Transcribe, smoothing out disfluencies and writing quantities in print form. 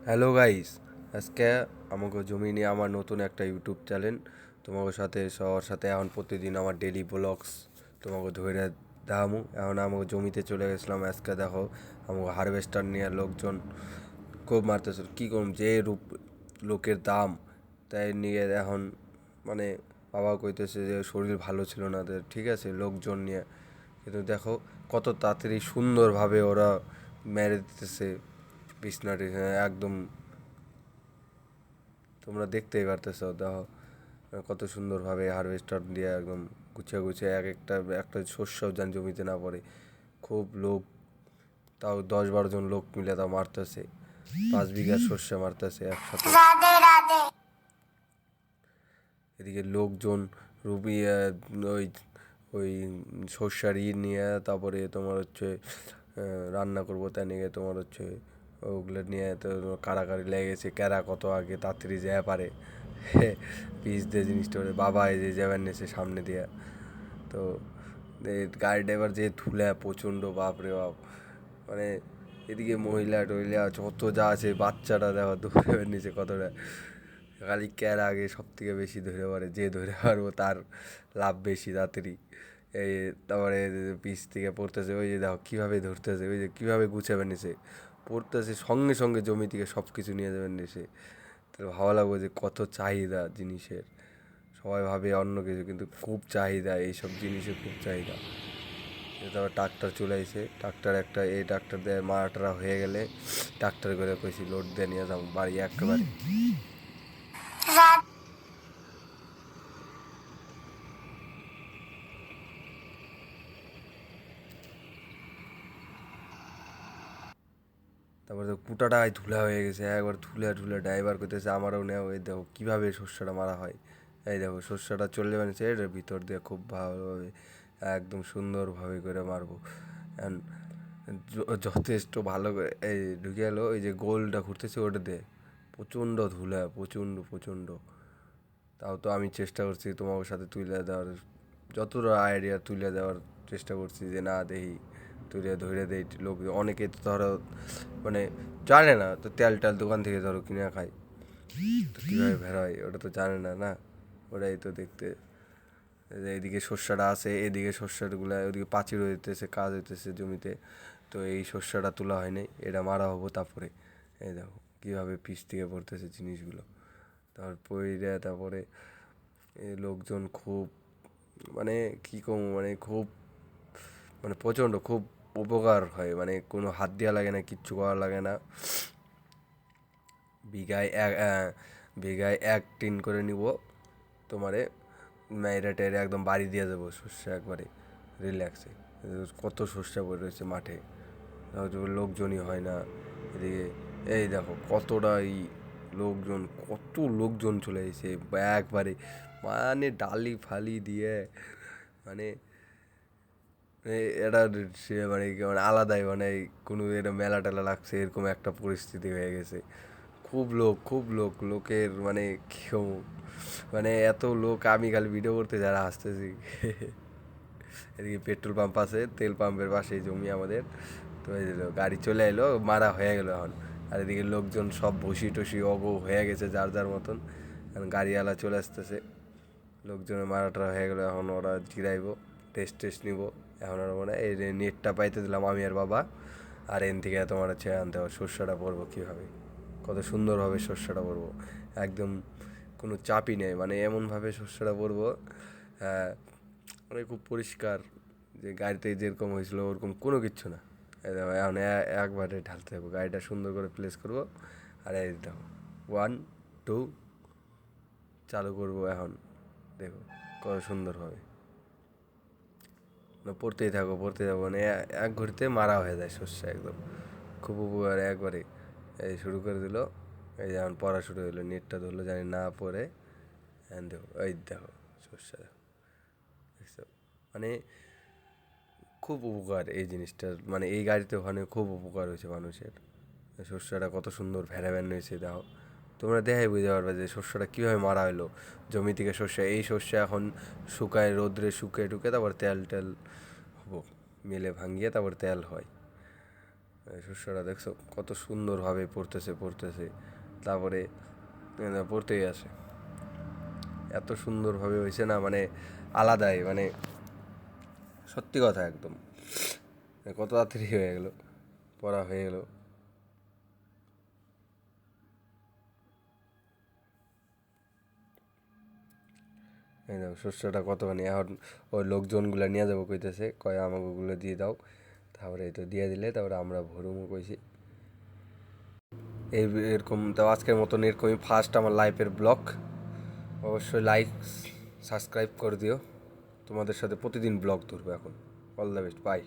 Hello guys, আজকে আমাকে জমি নিয়ে আমার নতুন একটা ইউটিউব চ্যানেল। তোমাকে সাথে সবার সাথে এখন প্রতিদিন আমার ডেলি ব্লগস তোমাকে ধরে দামু। এখন আমাকে জমিতে চলে গেছিলাম। আজকে দেখো আমাকে হারভেস্টার নিয়ে লোকজন খুব মারতেছিল। কী করুম, যে রূপ লোকের দাম তাই নিয়ে এখন মানে বাবা কইতেছে যে শরীর ভালো ছিল না ওদের, ঠিক আছে, লোকজন নিয়ে। কিন্তু দেখো কত তাড়াতাড়ি সুন্দরভাবে ওরা মেরে দিতেছে বিছনাটি, হ্যাঁ একদম তোমরা দেখতেই পারতেছ। দেখো কত সুন্দরভাবে হারভেস্টার দিয়ে একদম গুছিয়ে গুছিয়ে এক একটা একটা শস্যও যেন জমিতে না পড়ে। খুব লোক, তাও 10-12 জন লোক মিলে তাও মারতেছে, 5 বিঘার শস্য মারতেছে একসাথে। এদিকে লোকজন রুবি ওই ওই সর্ষার নিয়ে তারপরে তোমার হচ্ছে রান্না করবো, তাই নিয়ে তোমার হচ্ছে ওগুলো নিয়ে তো কাড়াকাড়ি লেগেছে, ক্যারা কত আগে তাড়াতাড়ি যেতে পারে পিস দিয়ে জিনিসটা ওরে বাবা এই যে যাবেন নেছে সামনে দিয়ে। তো গাড়ি ড্রাইভার যে ধুলা প্রচণ্ড, বাপ রে বাপ, মানে এদিকে মহিলা টহিলা যত যা আছে, বাচ্চাটা দেখো দৌড়ে নিচে কতটা, খালি ক্যার আগে সব থেকে বেশি ধরে পারে, যে ধরে পারবো তার লাভ বেশি তাড়াতাড়ি। এই তারপরে পিস থেকে পড়তেছে, ওই যে দেখো কীভাবে ধরতেছে, ওই যে কীভাবে গুছাবেন নিচে পড়তেছে, সঙ্গে সঙ্গে জমি থেকে সব কিছু নিয়ে যাবেন নিচে। তাহলে ভালো লাগবে যে কত চাহিদা জিনিসের। সবাই ভাবে অন্য কিছু, কিন্তু খুব চাহিদা এইসব জিনিসের, খুব চাহিদা। তারপর ট্রাক্টর চলে আসে, ট্রাক্টর একটা এই ট্রাক্টর দিয়ে মারাটারা হয়ে গেলে ট্রাক্টর করে কইছি লোড দিয়ে নিয়ে যাবো বাড়ি একেবারে। তারপরে তো পুটাটাই ধুলা হয়ে গেছে, একবার ধুলা ধুলা, ড্রাইভার করতেছে আমারও নেও, এই দেখো কীভাবে শস্যটা মারা হয়। এই দেখো শস্যটা চলে বানিয়েছে এর ভিতর দিয়ে খুব ভালোভাবে একদম সুন্দরভাবে করে মারবো। And যথেষ্ট ভালো করে এই ঢুকে গেলো, ওই যে গোলটা ঘুরতেছে ওটা দিয়ে প্রচণ্ড ধুলা, প্রচণ্ড প্রচণ্ড। তাও তো আমি চেষ্টা করছি তোমার সাথে তুলে দেওয়ার, যতটা আইডিয়া তুলে দেওয়ার চেষ্টা করছি, যে না দেখি তুলে ধরে দেই। লোক অনেকে তো ধরো মানে জানে না, তো তেল টেল দোকান থেকে ধরো কিনে খায়, তো কীভাবে ভেড়ায় ওটা তো জানে না, না ওরাই তো দেখতে। এইদিকে শস্যটা আছে, এদিকে শস্যগুলো, ওদিকে পাচির হইতেছে, কাজ হইতেছে জমিতে। তো এই শস্যটা তোলা হয় নাই, এটা মারা হবো তারপরে। এই দেখো কীভাবে পিস থেকে পড়তেছে জিনিসগুলো। তারপরে তারপরে এই লোকজন খুব মানে কী কম, মানে খুব মানে প্রচণ্ড খুব উপকার হয়, মানে কোনো হাত দেওয়া লাগে না, কিচ্ছু করা লাগে না। বিঘায় এক বিঘায় 1 টিন করে নিব তোমারে, মেয়েরা টেরে একদম বাড়ি দিয়ে দেবো শস্য একবারে রিল্যাক্সে। কত শস্য পড়ে রয়েছে মাঠে, লোকজনই হয় না এদিকে। এই দেখো কতটাই লোকজন, কত লোকজন চলে এসে একবারে, মানে ডালি ফালি দিয়ে, মানে এটা সে মানে মানে আলাদাই, মানে কোনো এটা মেলা টেলা লাগছে এরকম একটা পরিস্থিতি হয়ে গেছে। খুব লোক, খুব লোক, লোকের মানে কেউ, মানে এত লোক, আমি খালি ভিডিও করতে যারা হাসতেছি এদিকে পেট্রোল পাম্প আছে, তেল পাম্পের পাশেই জমি আমাদের। তো এই গাড়ি চলে এলো, মারা হয়ে গেলো এখন। আর এদিকে লোকজন সব বসি টসি অগো হয়ে গেছে যার যার মতন, এখন গাড়িওয়ালা চলে আসতেছে। লোকজনের মারাটা হয়ে গেলো, এখন ওরা জিরাইবো, টেস্ট টেস্ট নিব। এখন ওরা মানে এই নেটটা পাইতে দিলাম আমি আর বাবা। আর এন থেকে তোমার হচ্ছে আনতে হবে শস্যটা পড়বো কীভাবে, কত সুন্দরভাবে শস্যটা পড়বো, একদম কোনো চাপই নেই, মানে এমনভাবে শস্যটা পড়বো মানে খুব পরিষ্কার, যে গাড়িতে যেরকম হয়েছিল ওরকম কোনো কিচ্ছু না। এই দেখো এখন একবারে ঢালতে হবে, গাড়িটা সুন্দর করে প্লেস করবো। আর এই দেখো 1 2 চালু করবো এখন, দেখো কত সুন্দরভাবে না পড়তেই থাকো, পড়তে যাবো, মানে এক ঘড়িতে মারা হয়ে যায় শস্য একদম, খুব উপকার একবারে। এই শুরু করে দিল, এই যেমন পড়া শুরু হলো, নেটটা ধরলো জানি না পড়ে। হ্যাঁ দেখো এই দেখো শস্য দেখো, দেখছো মানে খুব উপকার এই জিনিসটার, মানে এই গাড়িতে ওখানে খুব উপকার হয়েছে মানুষের। শস্যটা কত সুন্দর ভেড়া ভ্যান হয়েছে দাও, তোমরা দেখাই বুঝতে পারবে যে শস্যটা কীভাবে মারা হলো জমি থেকে। শস্য এই শস্য এখন শুকায়, রোদ্রে শুকিয়ে টুকে তারপর তেল টেল হবো, মিলে ভাঙিয়ে তারপর তেল হয়। এই শস্যটা দেখছো কত সুন্দরভাবে পড়তেছে, তারপরে পড়তেই আছে, এত সুন্দরভাবে হয়েছে না, মানে আলাদাই, মানে সত্যি কথা একদম, কত তাড়াতাড়ি হয়ে গেল, পড়া হয়ে গেল। এই দেখো শস্যটা কতখানি, এখন ওই লোকজনগুলো নিয়ে যাবো কইতেছে, কয় আমাকে ওগুলো দিয়ে দাও, তারপরে এই তো দিয়ে দিলে তারপরে আমরা ভরুমও কইছি। এই এরকম তো আজকের মতন এরকমই ফার্স্ট আমার লাইফের ব্লগ। অবশ্যই লাইক সাবস্ক্রাইব করে দিও, তোমাদের সাথে প্রতিদিন ব্লগ ধরবো এখন। All the best, by.